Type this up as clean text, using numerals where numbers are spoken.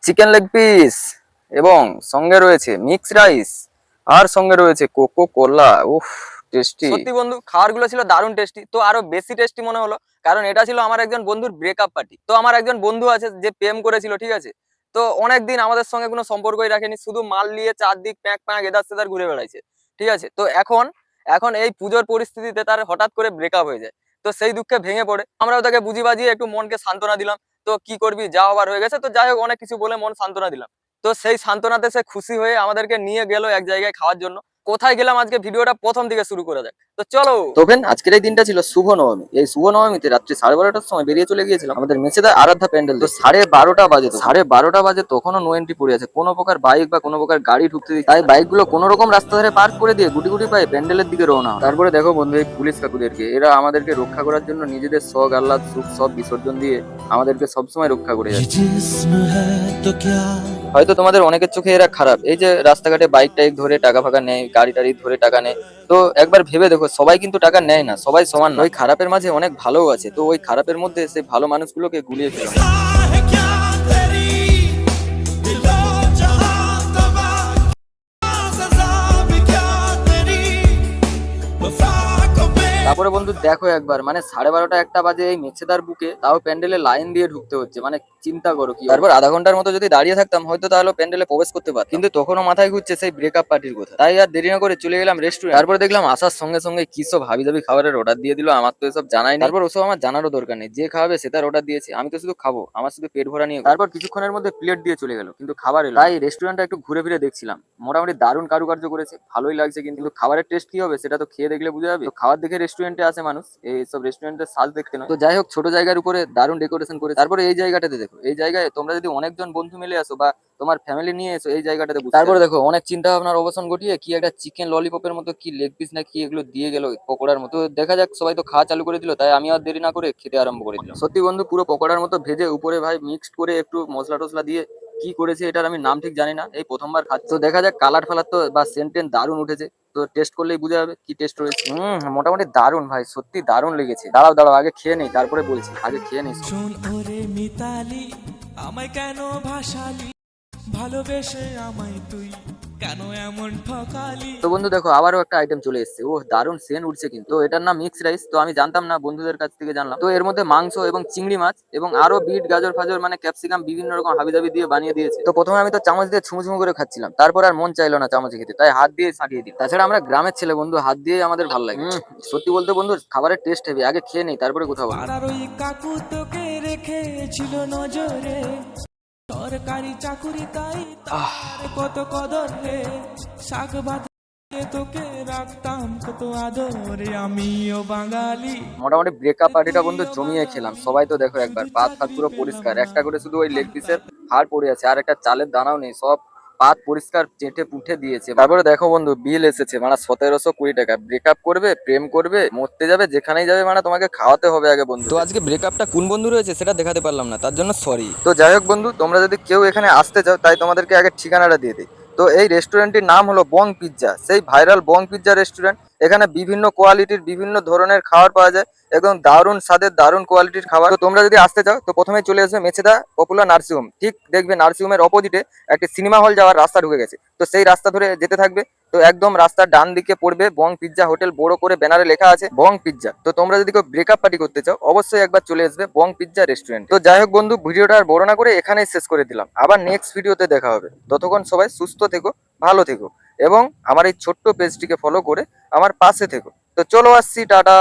Chicken leg piece এবং সঙ্গে রয়েছে মিক্স রাইস আর সঙ্গে রয়েছে কোকো কোলা। উফ, টেস্টি সত্যি বন্ধু, খাবার গুলো ছিল দারুণ টেস্টি। তো আরো বেশি টেস্টি মনে হলো কারণ এটা ছিল আমার একজন বন্ধুর ব্রেকআপ পার্টি। তো আমার একজন বন্ধু আছে যে প্রেম করেছিল, ঠিক আছে। তো অনেকদিন আমাদের সঙ্গে কোনো সম্পর্কই রাখেনি, শুধু মাল নিয়ে চারদিক প্যাঁক প্যাঁক এদার সেদার ঘুরে বেড়াইছে, ঠিক আছে। তো এখন এখন এই পুজোর পরিস্থিতিতে তার হঠাৎ করে ব্রেকআপ হয়ে যায়। তো সেই দুঃখে ভেঙে পড়ে, আমরাও তাকে বুঝি বাজিয়ে একটু মনকে সান্ত্বনা দিলাম। তো কি করবি, যা হবার হয়ে গেছে। তো যাই হোক, অনেক কিছু বলে মন সান্ত্বনা দিলাম। তো সেই সান্ত্বনাতে সে খুশি হয়ে আমাদেরকে নিয়ে গেল এক জায়গায় খাওয়ার জন্য। কোথায় গেলাম আজকে ভিডিওটা প্রথম থেকে শুরু করা যাক। তো চলো। তো ফ্রেন্ড, আজকের এই দিনটা ছিল শুভ নবমী। এই শুভ নবমীতে রাত্রি 12:30টার সময় বেরিয়ে চলে গিয়েছিলাম আমাদের মেছেদা আরাধ্যা প্যান্ডেল। তো 12:30 বাজে, 12:30 বাজে তখনও নো এন্ট্রি পড়ে আছে, কোনো প্রকার বাইক বা কোনো প্রকার গাড়ি ঢুকতে দিচ্ছে। তাই বাইক গুলো কোনো রকম রাস্তা ধারে পার্ক করে দিয়ে গুটি গুটি পায়ে প্যান্ডেলের দিকে রওনা হয়। তারপরে দেখো বন্ধু, এই পুলিশ কাকুদেরকে, এরা আমাদেরকে রক্ষা করার জন্য নিজেদের শখ আহ্লাদ সুখ সব বিসর্জন দিয়ে আমাদেরকে সবসময় রক্ষা করে যাচ্ছে। হয়তো তোমাদের অনেকের চোখে এরা খারাপ, এই যে রাস্তাঘাটে বাইক টাইক ধরে টাকা ফাঁকা নেয়, গাড়ি টাড়ি ধরে টাকা নেয়। তো একবার ভেবে দেখো, সবাই কিন্তু টাকা নেয় না, সবাই সমান না। ওই খারাপের মাঝে অনেক ভালো আছে, তো ওই খারাপের মধ্যে সেই ভালো মানুষগুলোকে গুলিয়ে ফেলো না। তারপরে বন্ধু দেখো একবার, মানে 12:30 একটা বাজে এই মেছেদার বুকে তাও প্যান্ডেলে লাইন দিয়ে ঢুকতে হচ্ছে, মানে চিন্তা করো কি। তারপর আধা ঘন্টার মতো যদি দাঁড়িয়ে থাকতাম হয়তো তাহলে প্যান্ডেলে প্রবেশ করতে পারতাম, কিন্তু তখনও মাথায় ঘুরছে সেই ব্রেকআপ পার্টির কথা। তাই আর দেরি না করে চলে গেলাম রেস্টুরেন্ট। তারপরে দেখলাম আসার সঙ্গে সঙ্গে কি সব হাবি জাবি খাবারের অর্ডার দিয়ে দিল, আমার তো এসব জানাই না। তারপর ওসব আমার জানারও দরকার নেই, যে খাওয়াবে সে তার অর্ডার দিয়েছে, আমি তো শুধু খাবো, আমার শুধু পেট ভরা নিয়ে। তারপর কিছুক্ষণের মধ্যে প্লেট দিয়ে চলে গেল, কিন্তু খাবার এলো। তাই রেস্টুরেন্টটা একটু ঘুরে ফিরে দেখছিলাম, মোটামুটি দারুণ কারুকার্য করেছে, ভালোই লাগছে। কিন্তু খাবারের টেস্ট কি হবে সেটা তো খেয়ে দেখলে বুঝা যাবে। তো খাবার দেখে রেস্টুরেন্টে আসে মানুষ, এইসব রেস্টুরেন্টের সাজ দেখতে না। তো যাই হোক, ছোট জায়গার উপরে দারুণ ডেকোরেশন করে। তারপরে এই জায়গাটাতে দেখো, এই জায়গায় তোমরা যদি অনেকজন বন্ধু মিলে আসো বা তোমার ফ্যামিলি নিয়ে এসো এই জায়গাটাতে। তারপরে দেখো, অনেক চিন্তা ভাবনার অবসান ঘটিয়ে কি একটা চিকেন ললিপপের মতো কি লেগ পিস না কি এগুলো দিয়ে গেল পকোড়ার মতো। দেখা যাক, সবাই তো খাওয়া চালু করে দিল, তাই আমি আর দেরি না করে খেতে আরম্ভ করে দিলাম। সত্যি বন্ধু, পুরো পকোড়ার মতো ভেজে উপরে ভাই মিক্সড করে একটু মশলা টসলা দিয়ে কি করেছে, এটার আমি নাম ঠিক জানি না, এই প্রথমবার খাচ্ছি। তো দেখা যাক, কালার ফালার তো বা সেন্টেন দারুণ উঠেছে। তো টেস্ট করলেই বুঝা যাবে কি টেস্ট রয়েছে। মোটামুটি দারুণ ভাই, সত্যি দারুণ লেগেছে। দাঁড়াও দাঁড়াও, আগে খেয়ে নেই তারপরে বলছি, আগে খেয়ে নেই। শোন ওরে মিতালি, আমায় কেন ভাসালি, ভালোবেসে আমায় তুই কেন এমন ঠকালি। তো বন্ধু দেখো, আবারও একটা আইটেম চলে এসেছে, ও দারুণ সেন উঠছে কিন্তু। তো এটার নাম মিক্স রাইস, তো আমি জানতাম না, বন্ধুদের কাছ থেকে জানলাম। তো এর মধ্যে মাংস এবং চিংড়ি মাছ এবং আরো বিট গাজর ফাজর মানে ক্যাপসিকাম বিভিন্ন রকম হাবিজাবি দিয়ে বানিয়ে দিয়েছে। তো প্রথমে আমি তো চামচ দিয়ে ছুমু ছুমু করে খাচ্ছিলাম, তারপর আর মন চাইলো না চামচে খেতে, তাই হাত দিয়ে সাকিয়ে দিই। তাছাড়া আমরা গ্রামের ছেলে বন্ধু, হাত দিয়ে আমাদের ভালো লাগে। সত্যি বলতে বন্ধু, খাবারের টেস্ট হেভি, আগে খেয়ে নেই তারপরে কোথাও। পাড়ার ওই কাকু তোকে রেখেছিল নজরে, সরকারি চাকুরি তাই তার কত কদর রে, শাক ভাতে তোকে রাখতাম কত আদরে, আমিও বাঙালি। মোটামুটি ব্রেকআপ পার্টিটা বন্ধু জমিয়ে খেলাম। সবাই তো দেখো একবার, পাত ফাত পুরো পরিষ্কার, একটা করে শুধু ওই লেগ পিসের হাড় পড়ে আছে, আর একটা চালের দানাও নেই, সব পাত পরিষ্কার চেটে পুঁটে দিয়েছে। তারপরে দেখো বন্ধু, বিল এসেছে, মানে 1720 টাকা। ব্রেকআপ করবে, প্রেম করবে, মরতে যাবে, যেখানেই যাবে মানে তোমাকে খাওয়াতে হবে আগে বন্ধু। তো আজকে ব্রেকআপটা কোন বন্ধু রয়েছে সেটা দেখাতে পারলাম না, তার জন্য সরি। তো যাই হোক বন্ধু, তোমরা যদি কেউ এখানে আসতে চাও তাই তোমাদেরকে আগে ঠিকানাটা দিয়ে দিই। তো এই রেস্টুরেন্টটির নাম হলো বং পিৎজা, সেই ভাইরাল বং পিৎজা রেস্টুরেন্ট। এখানে বিভিন্ন কোয়ালিটির বিভিন্ন ধরনের খাবার পাওয়া যায়, একদম দারুণ স্বাদের দারুণ কোয়ালিটির খাবার। তো তোমরা যদি আসতে চাও তো প্রথমে চলে আসবে মেছেদা পপুলার নার্সিং হোম, ঠিক দেখবে নার্সিং হোমের অপোজিটে একটি সিনেমা হল যাওয়ার রাস্তা ঢুকে গেছে। তো সেই রাস্তা ধরে যেতে থাকবে, তো একদম রাস্তার ডান দিকে পড়বে বং পিৎজা হোটেল, বড় করে ব্যানারে লেখা আছে বং পিৎজা। তো তোমরা যদি কেউ ব্রেকআপ পার্টি করতে চাও অবশ্যই একবার চলে আসবে বং পিৎজা রেস্টুরেন্ট। তো যাই হোক বন্ধু, ভিডিওটা আর বড় না করে এখানেই শেষ করে দিলাম, আবার নেক্সট ভিডিওতে দেখা হবে। ততক্ষণ সবাই সুস্থ থেকো, ভালো থেকো এবং আমার এই ছোট্ট পেজটিকে ফলো করে আমার পাশে থেকো। তো চলো আসছি, টাটা।